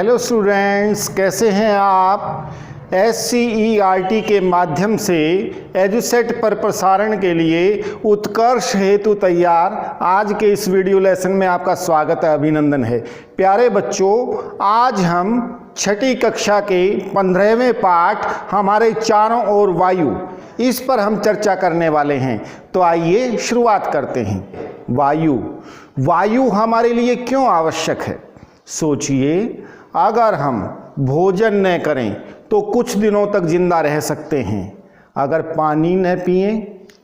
Hello students, कैसे हैं आप। SCERT के माध्यम से एजुसेट पर प्रसारण के लिए उत्कर्ष हेतु तैयार आज के इस वीडियो लेसन में आपका स्वागत है, अभिनंदन है। प्यारे बच्चों, आज हम छठी कक्षा के 15वें पाठ हमारे चारों ओर वायु, इस पर हम चर्चा करने वाले हैं। तो आइए शुरुआत करते हैं। वायु हमारे लिए क्यों आवश्यक है। सोचिए, अगर हम भोजन न करें तो कुछ दिनों तक जिंदा रह सकते हैं, अगर पानी न पिए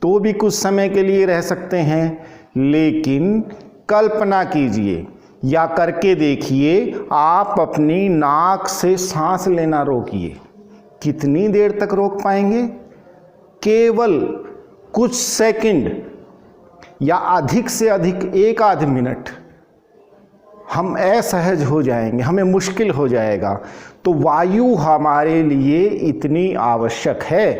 तो भी कुछ समय के लिए रह सकते हैं, लेकिन कल्पना कीजिए या करके देखिए, आप अपनी नाक से सांस लेना रोकिए, कितनी देर तक रोक पाएंगे। केवल कुछ सेकंड या अधिक से अधिक एक आध मिनट हम असहज हो जाएंगे, हमें मुश्किल हो जाएगा। तो वायु हमारे लिए इतनी आवश्यक है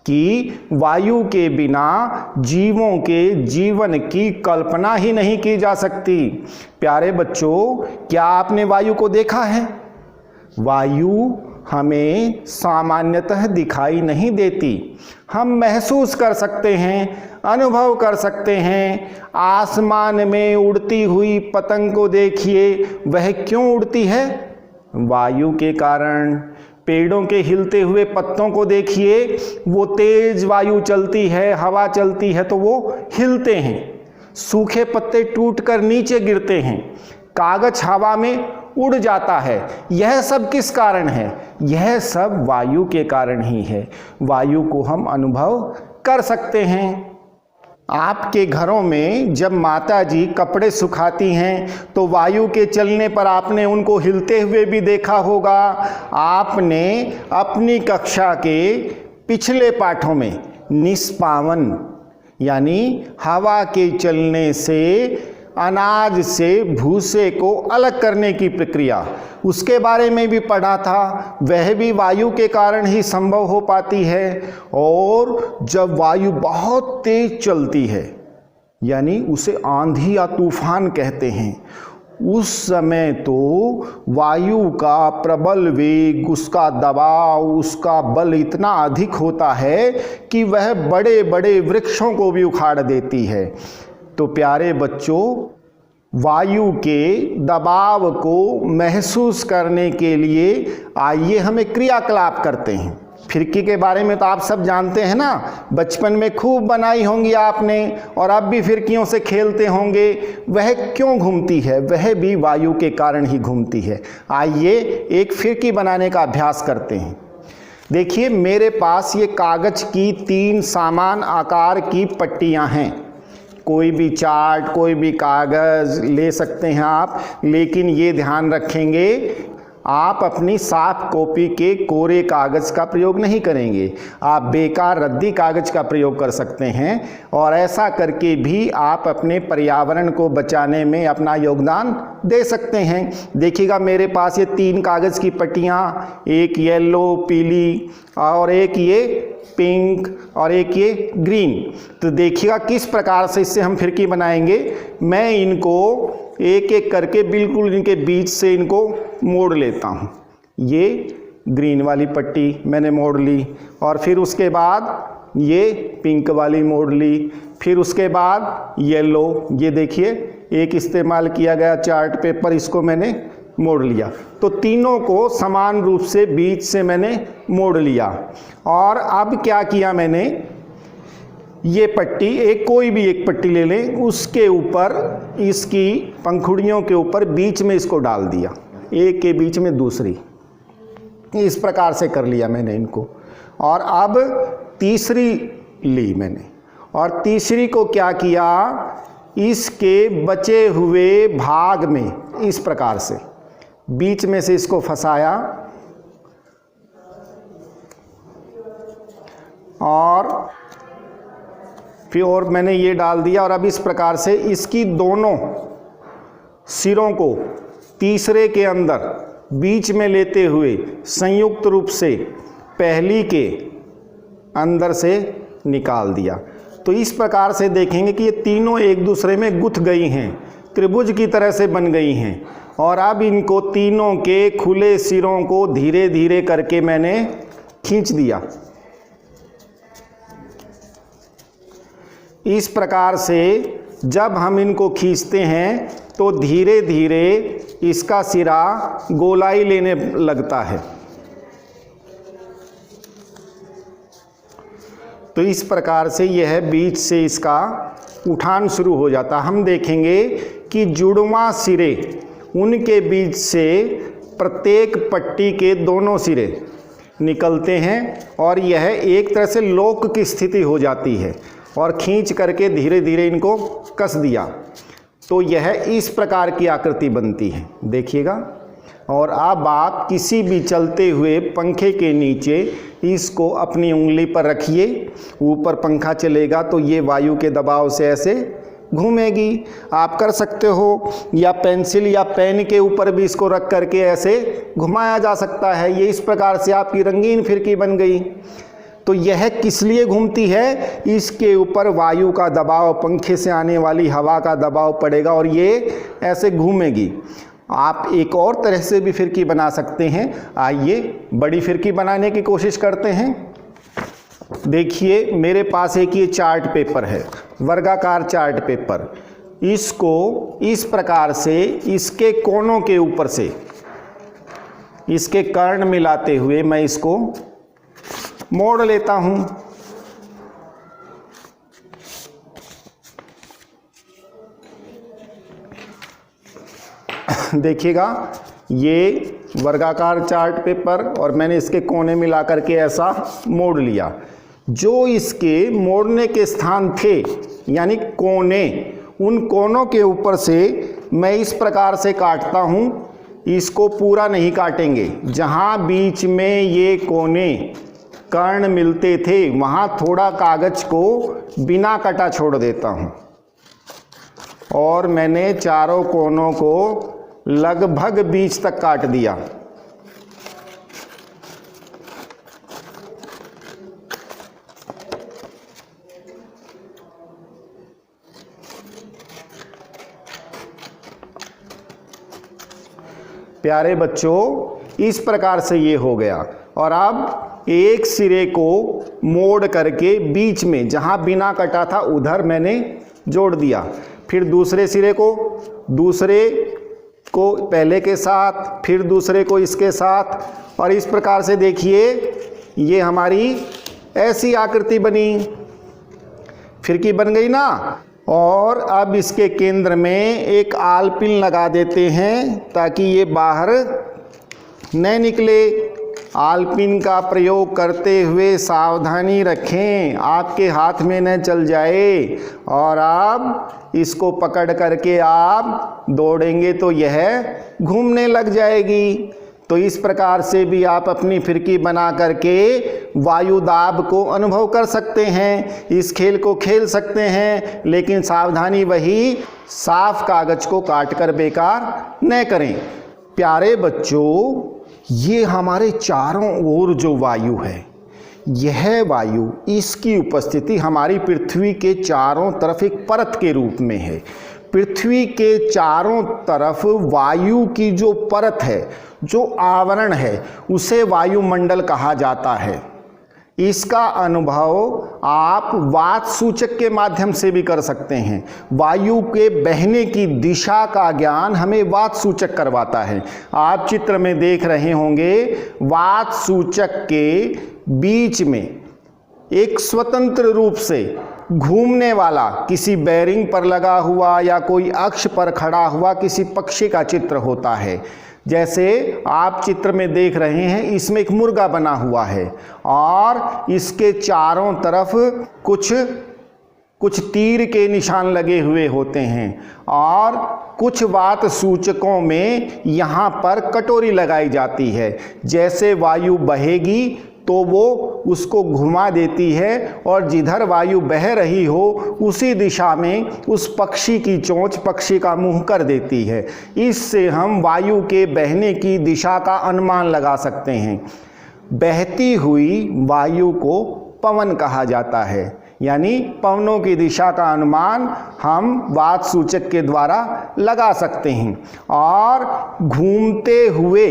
कि वायु के बिना जीवों के जीवन की कल्पना ही नहीं की जा सकती। प्यारे बच्चों, क्या आपने वायु को देखा है। वायु हमें सामान्यतः दिखाई नहीं देती, हम महसूस कर सकते हैं, अनुभव कर सकते हैं। आसमान में उड़ती हुई पतंग को देखिए, वह क्यों उड़ती है। वायु के कारण। पेड़ों के हिलते हुए पत्तों को देखिए, वो तेज वायु चलती है, हवा चलती है तो वो हिलते हैं। सूखे पत्ते टूटकर नीचे गिरते हैं, कागज हवा में उड़ जाता है। यह सब किस कारण है। यह सब वायु के कारण ही है। वायु को हम अनुभव कर सकते हैं। आपके घरों में जब माता जी कपड़े सुखाती हैं तो वायु के चलने पर आपने उनको हिलते हुए भी देखा होगा। आपने अपनी कक्षा के पिछले पाठों में निष्पावन यानी हवा के चलने से अनाज से भूसे को अलग करने की प्रक्रिया, उसके बारे में भी पढ़ा था। वह भी वायु के कारण ही संभव हो पाती है। और जब वायु बहुत तेज चलती है, यानी उसे आंधी या तूफान कहते हैं, उस समय तो वायु का प्रबल वेग, उसका दबाव, उसका बल इतना अधिक होता है कि वह बड़े बड़े वृक्षों को भी उखाड़ देती है। तो प्यारे बच्चों, वायु के दबाव को महसूस करने के लिए आइए हम एक क्रियाकलाप करते हैं। फिरकी के बारे में तो आप सब जानते हैं ना, बचपन में खूब बनाई होंगी आपने, और अब भी फिरकियों से खेलते होंगे। वह क्यों घूमती है। वह भी वायु के कारण ही घूमती है। आइए एक फिरकी बनाने का अभ्यास करते हैं। देखिए, मेरे पास ये कागज की 3 समान आकार की पट्टियां हैं। कोई भी चार्ट, कोई भी कागज़ ले सकते हैं आप, लेकिन ये ध्यान रखेंगे, आप अपनी साफ कॉपी के कोरे कागज़ का प्रयोग नहीं करेंगे। आप बेकार रद्दी कागज़ का प्रयोग कर सकते हैं, और ऐसा करके भी आप अपने पर्यावरण को बचाने में अपना योगदान दे सकते हैं। देखिएगा, मेरे पास ये 3 कागज़ की पट्टियाँ, एक येलो पीली और एक ये पिंक और एक ये ग्रीन। तो देखिएगा किस प्रकार से इससे हम फिरकी बनाएंगे। मैं इनको एक एक करके बिल्कुल इनके बीच से इनको मोड़ लेता हूँ। ये ग्रीन वाली पट्टी मैंने मोड़ ली, और फिर उसके बाद ये पिंक वाली मोड़ ली, फिर उसके बाद येलो, ये देखिए एक इस्तेमाल किया गया चार्ट पेपर, इसको मैंने मोड़ लिया। तो तीनों को समान रूप से बीच से मैंने मोड़ लिया। और अब क्या किया मैंने, ये पट्टी, कोई भी एक पट्टी ले लें, उसके ऊपर इसकी पंखुड़ियों के ऊपर बीच में इसको डाल दिया, एक के बीच में दूसरी, इस प्रकार से कर लिया मैंने इनको। और अब तीसरी ली मैंने, और तीसरी को क्या किया, इसके बचे हुए भाग में इस प्रकार से बीच में से इसको फंसाया, और फिर और मैंने ये डाल दिया। और अब इस प्रकार से इसकी दोनों सिरों को तीसरे के अंदर बीच में लेते हुए संयुक्त रूप से पहली के अंदर से निकाल दिया। तो इस प्रकार से देखेंगे कि ये तीनों एक दूसरे में गुथ गई हैं। त्रिभुज की तरह से बन गई हैं। और अब इनको तीनों के खुले सिरों को धीरे धीरे करके मैंने खींच दिया। इस प्रकार से जब हम इनको खींचते हैं तो धीरे धीरे इसका सिरा गोलाई लेने लगता है। तो इस प्रकार से यह बीच से इसका उठान शुरू हो जाता। हम देखेंगे कि जुड़वां सिरे, उनके बीच से प्रत्येक पट्टी के दोनों सिरे निकलते हैं और यह एक तरह से लॉक की स्थिति हो जाती है। और खींच करके धीरे धीरे इनको कस दिया तो यह इस प्रकार की आकृति बनती है, देखिएगा। और अब आप किसी भी चलते हुए पंखे के नीचे इसको अपनी उंगली पर रखिए, ऊपर पंखा चलेगा तो ये वायु के दबाव से ऐसे घूमेगी। आप कर सकते हो, या पेंसिल या पेन के ऊपर भी इसको रख करके ऐसे घुमाया जा सकता है। ये इस प्रकार से आपकी रंगीन फिरकी बन गई। तो यह किस लिए घूमती है? इसके ऊपर वायु का दबाव, पंखे से आने वाली हवा का दबाव पड़ेगा और ये ऐसे घूमेगी। आप एक और तरह से भी फिरकी बना सकते हैं। आइए बड़ी फिरकी बनाने की कोशिश करते हैं। देखिए मेरे पास एक ये चार्ट पेपर है, वर्गाकार चार्ट पेपर। इसको इस प्रकार से इसके कोनों के ऊपर से इसके कर्ण मिलाते हुए मैं इसको मोड़ लेता हूं। देखिएगा ये वर्गाकार चार्ट पेपर और मैंने इसके कोने मिला करके ऐसा मोड़ लिया। जो इसके मोड़ने के स्थान थे यानी कोने, उन कोनों के ऊपर से मैं इस प्रकार से काटता हूं। इसको पूरा नहीं काटेंगे, जहां बीच में ये कोने कर्ण मिलते थे वहां थोड़ा कागज को बिना कटा छोड़ देता हूं। और मैंने चारों कोनों को लगभग बीच तक काट दिया। प्यारे बच्चों, इस प्रकार से ये हो गया। और अब एक सिरे को मोड़ करके बीच में जहां बिना कटा था उधर मैंने जोड़ दिया। फिर दूसरे सिरे को पहले के साथ, फिर दूसरे को इसके साथ, और इस प्रकार से देखिए ये हमारी ऐसी आकृति बनी, फिरकी बन गई ना। और अब इसके केंद्र में एक आलपिन लगा देते हैं ताकि ये बाहर न निकले। आलपिन का प्रयोग करते हुए सावधानी रखें, आपके हाथ में न चल जाए। और आप इसको पकड़ करके आप दौड़ेंगे तो यह घूमने लग जाएगी। तो इस प्रकार से भी आप अपनी फिरकी बना करके वायु दाब को अनुभव कर सकते हैं, इस खेल को खेल सकते हैं। लेकिन सावधानी वही, साफ कागज को काटकर बेकार न करें। प्यारे बच्चों, ये हमारे चारों ओर जो वायु है, यह वायु, इसकी उपस्थिति हमारी पृथ्वी के चारों तरफ एक परत के रूप में है। पृथ्वी के चारों तरफ वायु की जो परत है, जो आवरण है, उसे वायुमंडल कहा जाता है। इसका अनुभव आप वात सूचक के माध्यम से भी कर सकते हैं। वायु के बहने की दिशा का ज्ञान हमें वात सूचक करवाता है। आप चित्र में देख रहे होंगे, वात सूचक के बीच में एक स्वतंत्र रूप से घूमने वाला, किसी बेरिंग पर लगा हुआ या कोई अक्ष पर खड़ा हुआ किसी पक्षी का चित्र होता है। जैसे आप चित्र में देख रहे हैं, इसमें एक मुर्गा बना हुआ है और इसके चारों तरफ कुछ तीर के निशान लगे हुए होते हैं और कुछ वात सूचकों में यहाँ पर कटोरी लगाई जाती है। जैसे वायु बहेगी तो वो उसको घुमा देती है और जिधर वायु बह रही हो उसी दिशा में उस पक्षी की चोंच, पक्षी का मुंह कर देती है। इससे हम वायु के बहने की दिशा का अनुमान लगा सकते हैं। बहती हुई वायु को पवन कहा जाता है। यानी पवनों की दिशा का अनुमान हम वात सूचक के द्वारा लगा सकते हैं। और घूमते हुए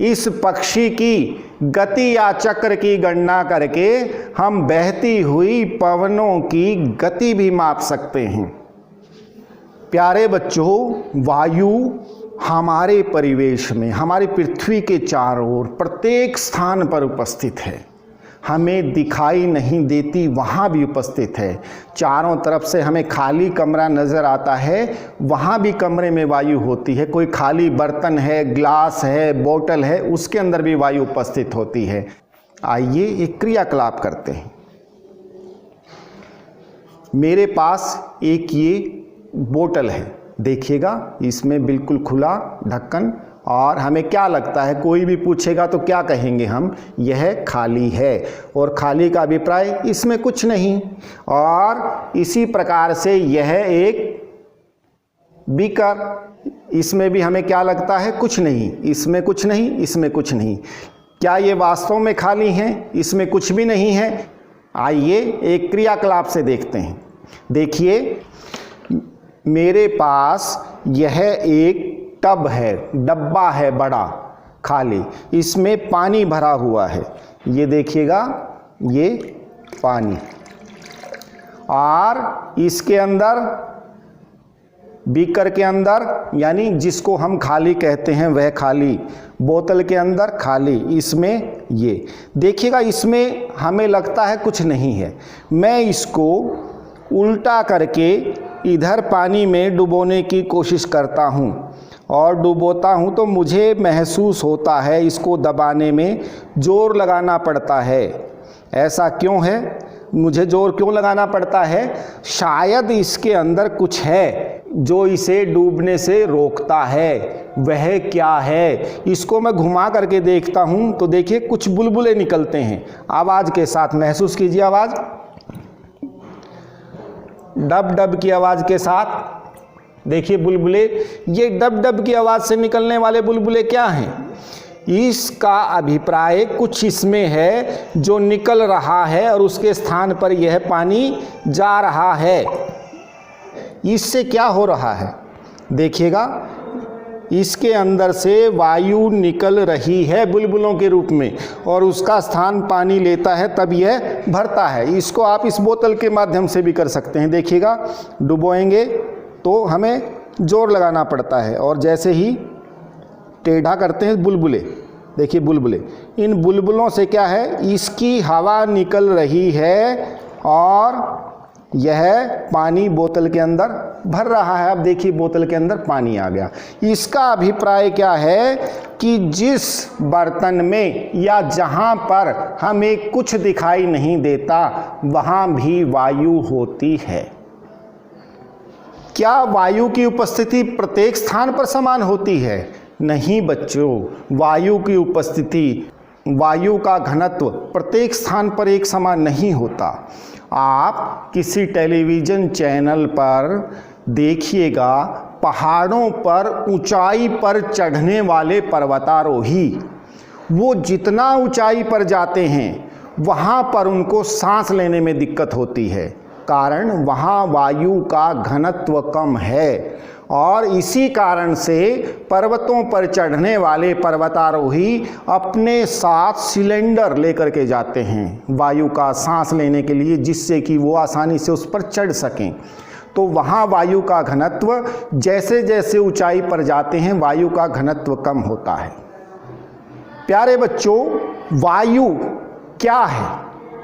इस पक्षी की गति या चक्र की गणना करके हम बहती हुई पवनों की गति भी माप सकते हैं। प्यारे बच्चों, वायु हमारे परिवेश में, हमारी पृथ्वी के चारों ओर प्रत्येक स्थान पर उपस्थित है। हमें दिखाई नहीं देती, वहाँ भी उपस्थित है। चारों तरफ से हमें खाली कमरा नज़र आता है, वहाँ भी कमरे में वायु होती है। कोई खाली बर्तन है, ग्लास है, बोतल है, उसके अंदर भी वायु उपस्थित होती है। आइए एक क्रियाकलाप करते हैं। मेरे पास एक ये बोतल है, देखिएगा इसमें बिल्कुल खुला ढक्कन, और हमें क्या लगता है, कोई भी पूछेगा तो क्या कहेंगे हम, यह खाली है। और खाली का अभिप्राय इसमें कुछ नहीं। और इसी प्रकार से यह एक बीकर, इसमें भी हमें क्या लगता है, कुछ नहीं, इसमें कुछ नहीं, इसमें कुछ नहीं। क्या ये वास्तव में खाली हैं? इसमें कुछ भी नहीं है। आइए एक क्रियाकलाप से देखते हैं। देखिए, मेरे पास यह एक टब है, डब्बा है बड़ा खाली, इसमें पानी भरा हुआ है। ये देखिएगा, ये पानी, और इसके अंदर, बीकर के अंदर, यानी जिसको हम खाली कहते हैं वह खाली, बोतल के अंदर खाली, इसमें ये देखिएगा, इसमें हमें लगता है कुछ नहीं है। मैं इसको उल्टा करके इधर पानी में डुबोने की कोशिश करता हूँ और डुबोता हूँ तो मुझे महसूस होता है इसको दबाने में जोर लगाना पड़ता है। ऐसा क्यों है? मुझे जोर क्यों लगाना पड़ता है? शायद इसके अंदर कुछ है जो इसे डूबने से रोकता है। वह क्या है? इसको मैं घुमा करके देखता हूँ तो देखिए कुछ बुलबुले निकलते हैं आवाज़ के साथ। महसूस कीजिए आवाज़, डब डब की आवाज़ के साथ। देखिए बुलबुले, ये डब डब की आवाज़ से निकलने वाले बुलबुले क्या हैं? इसका अभिप्राय कुछ इसमें है जो निकल रहा है और उसके स्थान पर यह पानी जा रहा है। इससे क्या हो रहा है? देखिएगा, इसके अंदर से वायु निकल रही है बुलबुलों के रूप में और उसका स्थान पानी लेता है, तब यह भरता है। इसको आप इस बोतल के माध्यम से भी कर सकते हैं। देखिएगा, डुबोएंगे तो हमें जोर लगाना पड़ता है और जैसे ही टेढ़ा करते हैं बुलबुले, देखिए बुलबुले, इन बुलबुलों से क्या है, इसकी हवा निकल रही है और यह पानी बोतल के अंदर भर रहा है। अब देखिए बोतल के अंदर पानी आ गया। इसका अभिप्राय क्या है कि जिस बर्तन में या जहाँ पर हमें कुछ दिखाई नहीं देता वहाँ भी वायु होती है। क्या वायु की उपस्थिति प्रत्येक स्थान पर समान होती है? नहीं बच्चों, वायु की उपस्थिति, वायु का घनत्व प्रत्येक स्थान पर एक समान नहीं होता। आप किसी टेलीविज़न चैनल पर देखिएगा, पहाड़ों पर ऊंचाई पर चढ़ने वाले पर्वतारोही, वो जितना ऊंचाई पर जाते हैं वहाँ पर उनको सांस लेने में दिक्कत होती है, कारण वहाँ वायु का घनत्व कम है। और इसी कारण से पर्वतों पर चढ़ने वाले पर्वतारोही अपने साथ सिलेंडर लेकर के जाते हैं वायु का सांस लेने के लिए, जिससे कि वो आसानी से उस पर चढ़ सकें। तो वहाँ वायु का घनत्व, जैसे जैसे ऊंचाई पर जाते हैं वायु का घनत्व कम होता है। प्यारे बच्चों, वायु क्या है,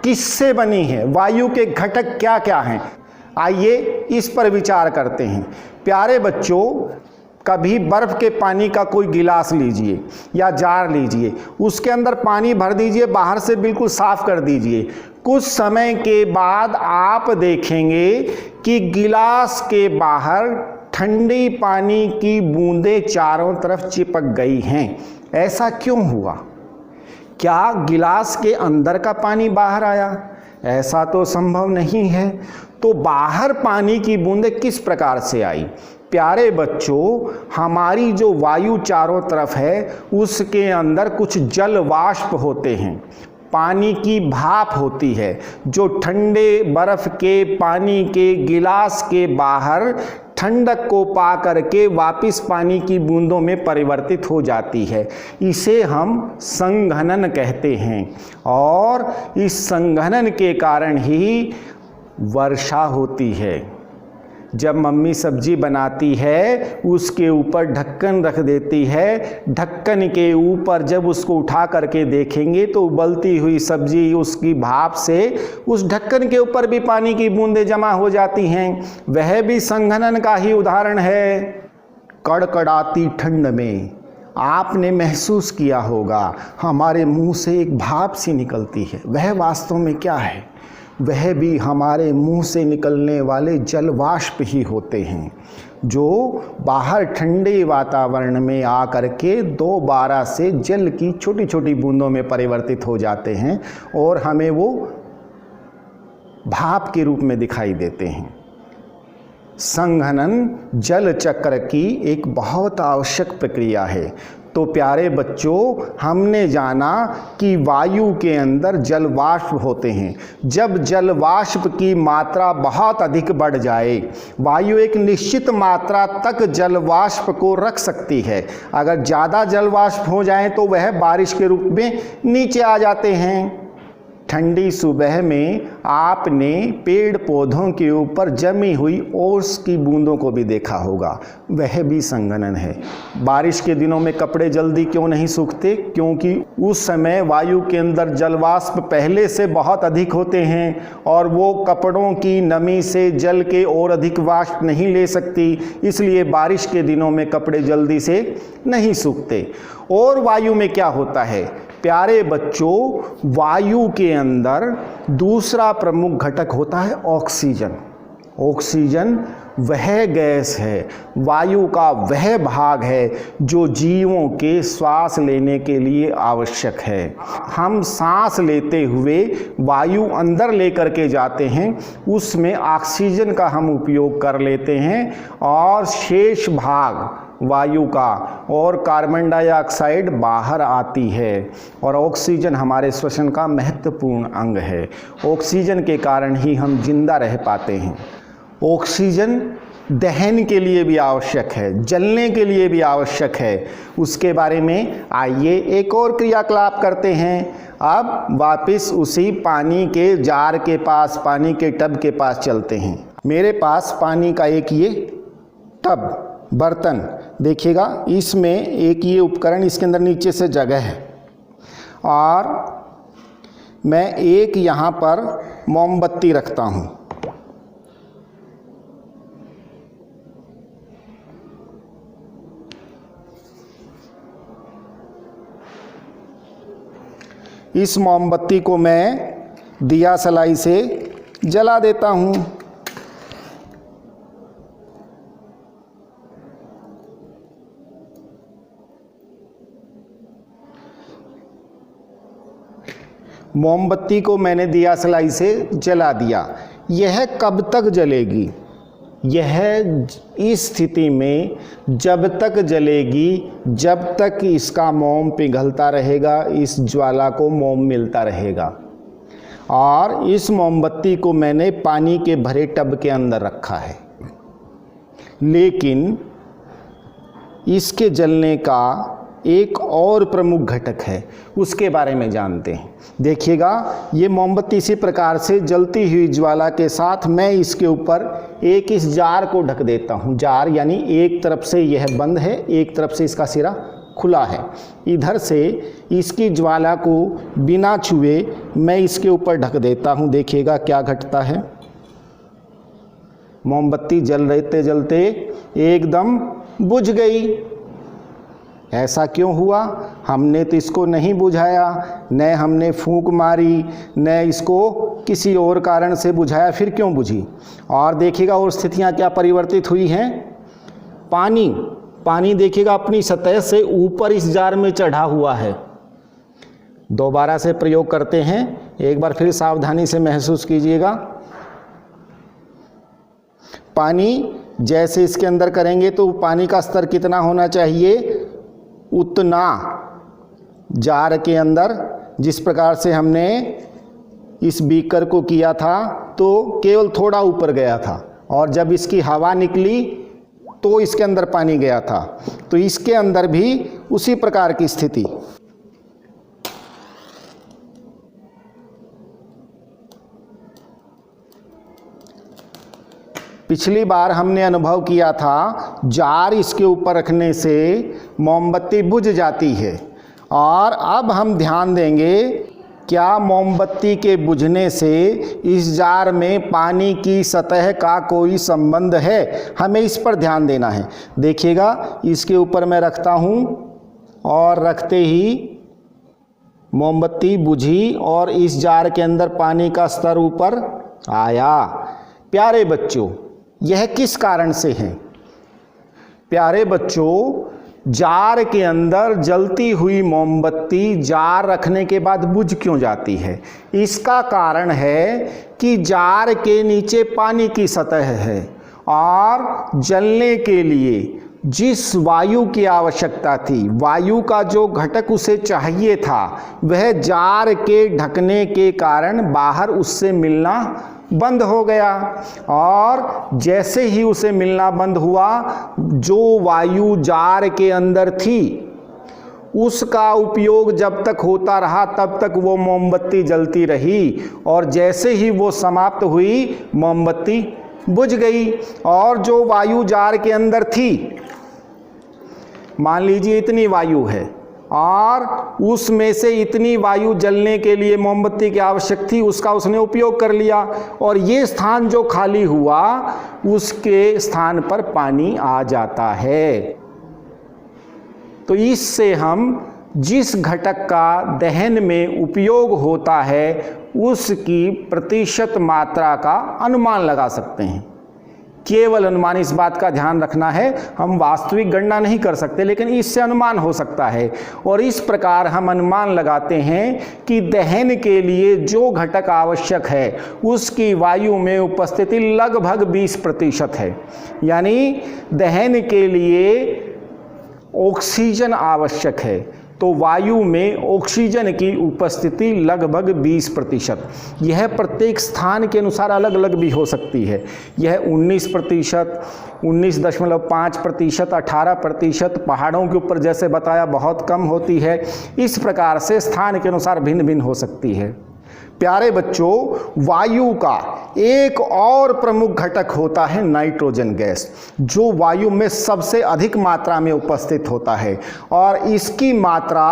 किससे बनी है, वायु के घटक क्या क्या हैं, आइए इस पर विचार करते हैं। प्यारे बच्चों, कभी बर्फ़ के पानी का कोई गिलास लीजिए या जार लीजिए, उसके अंदर पानी भर दीजिए, बाहर से बिल्कुल साफ़ कर दीजिए। कुछ समय के बाद आप देखेंगे कि गिलास के बाहर ठंडी पानी की बूंदें चारों तरफ चिपक गई हैं। ऐसा क्यों हुआ? क्या गिलास के अंदर का पानी बाहर आया? ऐसा तो संभव नहीं है। तो बाहर पानी की बूंदें किस प्रकार से आई? प्यारे बच्चों, हमारी जो वायु चारों तरफ है उसके अंदर कुछ जल वाष्प होते हैं, पानी की भाप होती है, जो ठंडे बर्फ के पानी के गिलास के बाहर ठंडक को पा करके वापस पानी की बूंदों में परिवर्तित हो जाती है। इसे हम संघनन कहते हैं और इस संघनन के कारण ही वर्षा होती है। जब मम्मी सब्जी बनाती है उसके ऊपर ढक्कन रख देती है, ढक्कन के ऊपर जब उसको उठा करके देखेंगे तो उबलती हुई सब्जी उसकी भाप से उस ढक्कन के ऊपर भी पानी की बूंदें जमा हो जाती हैं। वह भी संघनन का ही उदाहरण है। कड़कड़ाती ठंड में आपने महसूस किया होगा हमारे मुंह से एक भाप सी निकलती है। वह वास्तव में क्या है? वह भी हमारे मुंह से निकलने वाले जल वाष्प ही होते हैं, जो बाहर ठंडे वातावरण में आकर के दोबारा से जल की छोटी छोटी बूंदों में परिवर्तित हो जाते हैं और हमें वो भाप के रूप में दिखाई देते हैं। संघनन जल चक्र की एक बहुत आवश्यक प्रक्रिया है। तो प्यारे बच्चों, हमने जाना कि वायु के अंदर जल वाष्प होते हैं। जब जल वाष्प की मात्रा बहुत अधिक बढ़ जाए, वायु एक निश्चित मात्रा तक जल वाष्प को रख सकती है। अगर ज़्यादा जल वाष्प हो जाए तो वह बारिश के रूप में नीचे आ जाते हैं। ठंडी सुबह में आपने पेड़ पौधों के ऊपर जमी हुई ओस की बूंदों को भी देखा होगा, वह भी संघनन है। बारिश के दिनों में कपड़े जल्दी क्यों नहीं सूखते? क्योंकि उस समय वायु के अंदर जलवाष्प पहले से बहुत अधिक होते हैं और वो कपड़ों की नमी से जल के और अधिक वाष्प नहीं ले सकती, इसलिए बारिश के दिनों में कपड़े जल्दी से नहीं सूखते। और वायु में क्या होता है प्यारे बच्चों? वायु के अंदर दूसरा प्रमुख घटक होता है ऑक्सीजन। ऑक्सीजन वह गैस है, वायु का वह भाग है जो जीवों के श्वास लेने के लिए आवश्यक है। हम सांस लेते हुए वायु अंदर लेकर के जाते हैं, उसमें ऑक्सीजन का हम उपयोग कर लेते हैं और शेष भाग वायु का और कार्बन डाइऑक्साइड बाहर आती है और ऑक्सीजन हमारे श्वसन का महत्वपूर्ण अंग है। ऑक्सीजन के कारण ही हम जिंदा रह पाते हैं। ऑक्सीजन दहन के लिए भी आवश्यक है, जलने के लिए भी आवश्यक है। उसके बारे में आइए एक और क्रियाकलाप करते हैं। अब वापस उसी पानी के जार के पास, पानी के टब के पास चलते हैं। मेरे पास पानी का एक ये टब बर्तन देखिएगा, इसमें एक ये उपकरण, इसके अंदर नीचे से जगह है और मैं एक यहाँ पर मोमबत्ती रखता हूँ। इस मोमबत्ती को मैं दिया सलाई से जला देता हूँ। मोमबत्ती को मैंने दिया सलाई से जला दिया। यह कब तक जलेगी? यह इस स्थिति में जब तक जलेगी जब तक इसका मोम पिघलता रहेगा, इस ज्वाला को मोम मिलता रहेगा। और इस मोमबत्ती को मैंने पानी के भरे टब के अंदर रखा है, लेकिन इसके जलने का एक और प्रमुख घटक है, उसके बारे में जानते हैं। देखिएगा, ये मोमबत्ती इसी प्रकार से जलती हुई ज्वाला के साथ मैं इसके ऊपर एक इस जार को ढक देता हूँ। जार यानी एक तरफ से यह बंद है, एक तरफ से इसका सिरा खुला है। इधर से इसकी ज्वाला को बिना छुए मैं इसके ऊपर ढक देता हूँ। देखिएगा क्या घटता है। मोमबत्ती जलते जलते एकदम बुझ गई। ऐसा क्यों हुआ? हमने तो इसको नहीं बुझाया, न हमने फूंक मारी, न इसको किसी और कारण से बुझाया, फिर क्यों बुझी? और देखिएगा और स्थितियां क्या परिवर्तित हुई हैं। पानी देखिएगा अपनी सतह से ऊपर इस जार में चढ़ा हुआ है। दोबारा से प्रयोग करते हैं, एक बार फिर सावधानी से महसूस कीजिएगा। पानी जैसे इसके अंदर करेंगे तो पानी का स्तर कितना होना चाहिए, उतना जार के अंदर जिस प्रकार से हमने इस बीकर को किया था तो केवल थोड़ा ऊपर गया था, और जब इसकी हवा निकली तो इसके अंदर पानी गया था। तो इसके अंदर भी उसी प्रकार की स्थिति। पिछली बार हमने अनुभव किया था जार इसके ऊपर रखने से मोमबत्ती बुझ जाती है, और अब हम ध्यान देंगे क्या मोमबत्ती के बुझने से इस जार में पानी की सतह का कोई संबंध है। हमें इस पर ध्यान देना है। देखिएगा, इसके ऊपर मैं रखता हूँ और रखते ही मोमबत्ती बुझी और इस जार के अंदर पानी का स्तर ऊपर आया। प्यारे बच्चों, यह किस कारण से है? प्यारे बच्चों, जार के अंदर जलती हुई मोमबत्ती जार रखने के बाद बुझ क्यों जाती है? इसका कारण है कि जार के नीचे पानी की सतह है और जलने के लिए जिस वायु की आवश्यकता थी, वायु का जो घटक उसे चाहिए था, वह जार के ढकने के कारण बाहर उससे मिलना बंद हो गया। और जैसे ही उसे मिलना बंद हुआ, जो वायु जार के अंदर थी उसका उपयोग जब तक होता रहा तब तक वो मोमबत्ती जलती रही, और जैसे ही वो समाप्त हुई मोमबत्ती बुझ गई। और जो वायु जार के अंदर थी, मान लीजिए इतनी वायु है और उसमें से इतनी वायु जलने के लिए मोमबत्ती की आवश्यक थी, उसका उसने उपयोग कर लिया, और ये स्थान जो खाली हुआ उसके स्थान पर पानी आ जाता है। तो इससे हम जिस घटक का दहन में उपयोग होता है उसकी प्रतिशत मात्रा का अनुमान लगा सकते हैं। केवल अनुमान, इस बात का ध्यान रखना है, हम वास्तविक गणना नहीं कर सकते, लेकिन इससे अनुमान हो सकता है। और इस प्रकार हम अनुमान लगाते हैं कि दहन के लिए जो घटक आवश्यक है उसकी वायु में उपस्थिति लगभग 20% है। यानी दहन के लिए ऑक्सीजन आवश्यक है, तो वायु में ऑक्सीजन की उपस्थिति लगभग 20%। यह प्रत्येक स्थान के अनुसार अलग अलग भी हो सकती है। यह 19%, 19.5%, 18%, पहाड़ों के ऊपर जैसे बताया बहुत कम होती है। इस प्रकार से स्थान के अनुसार भिन्न भिन्न हो सकती है। प्यारे बच्चों, वायु का एक और प्रमुख घटक होता है नाइट्रोजन गैस, जो वायु में सबसे अधिक मात्रा में उपस्थित होता है, और इसकी मात्रा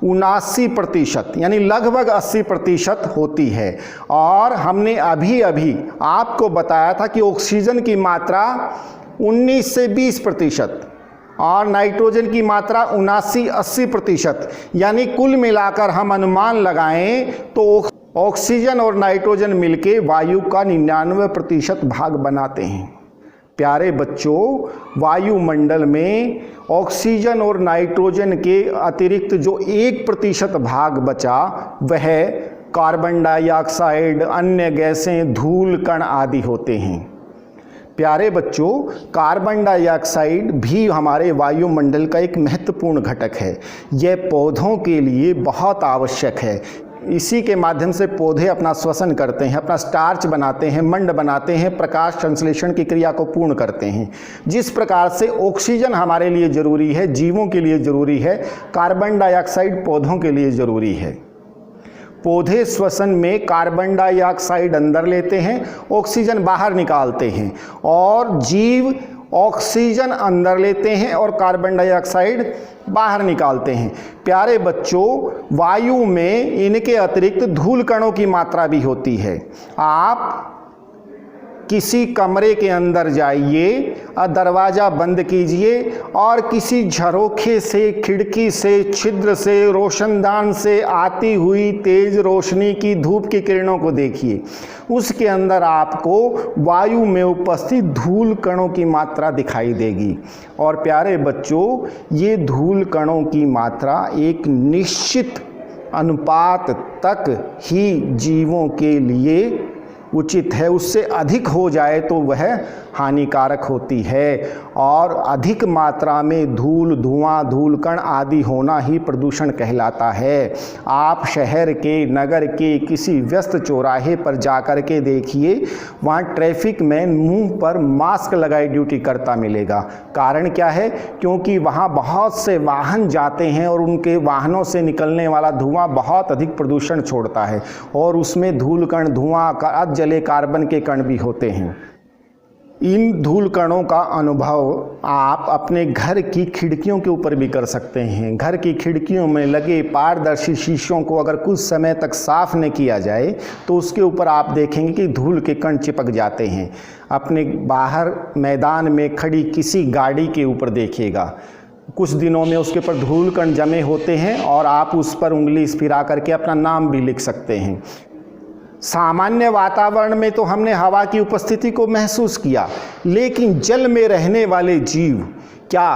79% यानी लगभग 80% होती है। और हमने अभी अभी आपको बताया था कि ऑक्सीजन की मात्रा 19 से 20% और नाइट्रोजन की मात्रा 79-80%, यानी कुल मिलाकर हम अनुमान लगाएं तो ऑक्सीजन और नाइट्रोजन मिलके वायु का 99% भाग बनाते हैं। प्यारे बच्चों, वायुमंडल में ऑक्सीजन और नाइट्रोजन के अतिरिक्त जो 1% भाग बचा वह कार्बन डाइऑक्साइड, अन्य गैसें, धूल कण आदि होते हैं। प्यारे बच्चों, कार्बन डाइऑक्साइड भी हमारे वायुमंडल का एक महत्वपूर्ण घटक है। यह पौधों के लिए बहुत आवश्यक है। इसी के माध्यम से पौधे अपना श्वसन करते हैं, अपना स्टार्च बनाते हैं, मंड बनाते हैं, प्रकाश संश्लेषण की क्रिया को पूर्ण करते हैं। जिस प्रकार से ऑक्सीजन हमारे लिए ज़रूरी है, जीवों के लिए ज़रूरी है, कार्बन डाइऑक्साइड पौधों के लिए ज़रूरी है। पौधे श्वसन में कार्बन डाइऑक्साइड अंदर लेते हैं, ऑक्सीजन बाहर निकालते हैं, और जीव ऑक्सीजन अंदर लेते हैं और कार्बन डाइऑक्साइड बाहर निकालते हैं। प्यारे बच्चों, वायु में इनके अतिरिक्त धूल कणों की मात्रा भी होती है। आप किसी कमरे के अंदर जाइए, दरवाज़ा बंद कीजिए और किसी झरोखे से, खिड़की से, छिद्र से, रोशनदान से आती हुई तेज रोशनी की धूप की किरणों को देखिए। उसके अंदर आपको वायु में उपस्थित धूल कणों की मात्रा दिखाई देगी। और प्यारे बच्चों, ये धूल कणों की मात्रा एक निश्चित अनुपात तक ही जीवों के लिए उचित है, उससे अधिक हो जाए तो वह हानिकारक होती है। और अधिक मात्रा में धूल, धुआं, धूलकण आदि होना ही प्रदूषण कहलाता है। आप शहर के, नगर के किसी व्यस्त चौराहे पर जाकर के देखिए, वहाँ ट्रैफिक मैन मुंह पर मास्क लगाए ड्यूटी करता मिलेगा। कारण क्या है? क्योंकि वहाँ बहुत से वाहन जाते हैं और उनके वाहनों से निकलने वाला धुआं बहुत अधिक प्रदूषण छोड़ता है और उसमें धूल कण, धुआं, जले कार्बन के कण भी होते हैं। इन धूल कणों का अनुभव आप अपने घर की खिड़कियों के ऊपर भी कर सकते हैं। घर की खिड़कियों में लगे पारदर्शी शीशों को अगर कुछ समय तक साफ न किया जाए तो उसके ऊपर आप देखेंगे कि धूल के कण चिपक जाते हैं। अपने बाहर मैदान में खड़ी किसी गाड़ी के ऊपर देखिएगा, कुछ दिनों में उसके ऊपर धूल कण जमे होते हैं और आप उस पर उंगली फिरा करके अपना नाम भी लिख सकते हैं। सामान्य वातावरण में तो हमने हवा की उपस्थिति को महसूस किया, लेकिन जल में रहने वाले जीव, क्या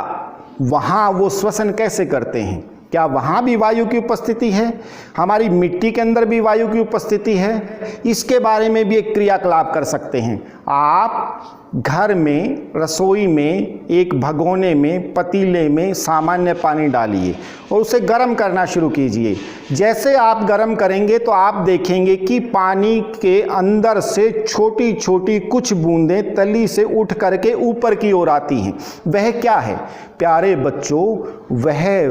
वहाँ वो श्वसन कैसे करते हैं? क्या वहाँ भी वायु की उपस्थिति है? हमारी मिट्टी के अंदर भी वायु की उपस्थिति है। इसके बारे में भी एक क्रियाकलाप कर सकते हैं। आप घर में, रसोई में एक भगोने में, पतीले में सामान्य पानी डालिए और उसे गर्म करना शुरू कीजिए। जैसे आप गर्म करेंगे तो आप देखेंगे कि पानी के अंदर से छोटी छोटी कुछ बूंदें तली से उठ करके ऊपर की ओर आती हैं। वह क्या है प्यारे बच्चों? वह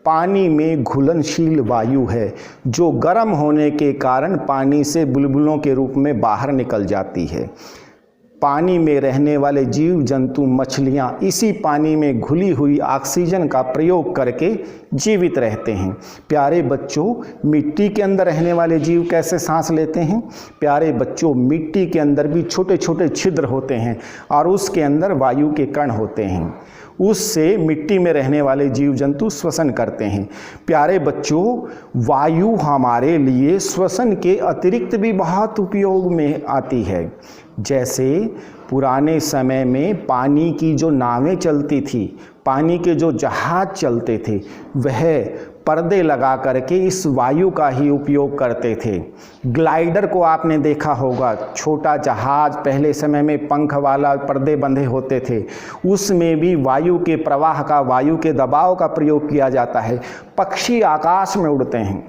पानी में घुलनशील वायु है जो गर्म होने के कारण पानी से बुलबुलों के रूप में बाहर निकल जाती है। पानी में रहने वाले जीव जंतु, मछलियाँ इसी पानी में घुली हुई ऑक्सीजन का प्रयोग करके जीवित रहते हैं। प्यारे बच्चों, मिट्टी के अंदर रहने वाले जीव कैसे सांस लेते हैं? प्यारे बच्चों, मिट्टी के अंदर भी छोटे छोटे छिद्र होते हैं और उसके अंदर वायु के कण होते हैं। उससे मिट्टी में रहने वाले जीव जंतु श्वसन करते हैं। प्यारे बच्चों, वायु हमारे लिए श्वसन के अतिरिक्त भी बहुत उपयोग में आती है। जैसे पुराने समय में पानी की जो नावें चलती थी, पानी के जो जहाज चलते थे, वह पर्दे लगा करके इस वायु का ही उपयोग करते थे। ग्लाइडर को आपने देखा होगा, छोटा जहाज, पहले समय में पंख वाला, पर्दे बंधे होते थे, उसमें भी वायु के प्रवाह का, वायु के दबाव का प्रयोग किया जाता है। पक्षी आकाश में उड़ते हैं,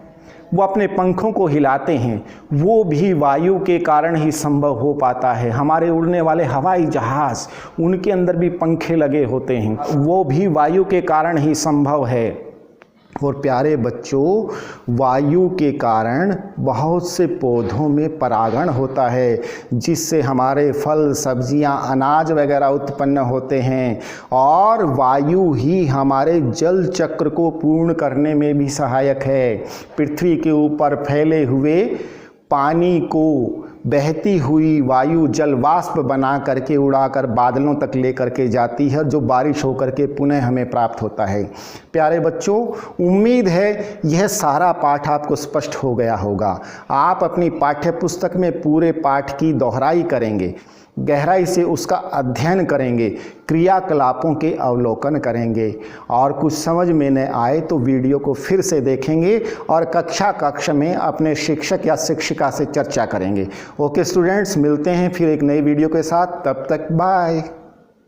वो अपने पंखों को हिलाते हैं, वो भी वायु के कारण ही संभव हो पाता है। हमारे उड़ने वाले हवाई जहाज़, उनके अंदर भी पंखे लगे होते हैं, वो भी वायु के कारण ही संभव है। और प्यारे बच्चों, वायु के कारण बहुत से पौधों में परागण होता है, जिससे हमारे फल, सब्जियां, अनाज वगैरह उत्पन्न होते हैं। और वायु ही हमारे जल चक्र को पूर्ण करने में भी सहायक है। पृथ्वी के ऊपर फैले हुए पानी को बहती हुई वायु जल वाष्प बना करके उड़ाकर बादलों तक ले करके जाती है, जो बारिश होकर के पुनः हमें प्राप्त होता है। प्यारे बच्चों, उम्मीद है यह सारा पाठ आपको स्पष्ट हो गया होगा। आप अपनी पाठ्य पुस्तक में पूरे पाठ की दोहराई करेंगे, गहराई से उसका अध्ययन करेंगे, क्रियाकलापों के अवलोकन करेंगे, और कुछ समझ में न आए तो वीडियो को फिर से देखेंगे और कक्ष में अपने शिक्षक या शिक्षिका से चर्चा करेंगे। ओके स्टूडेंट्स, मिलते हैं फिर एक नई वीडियो के साथ। तब तक बाय।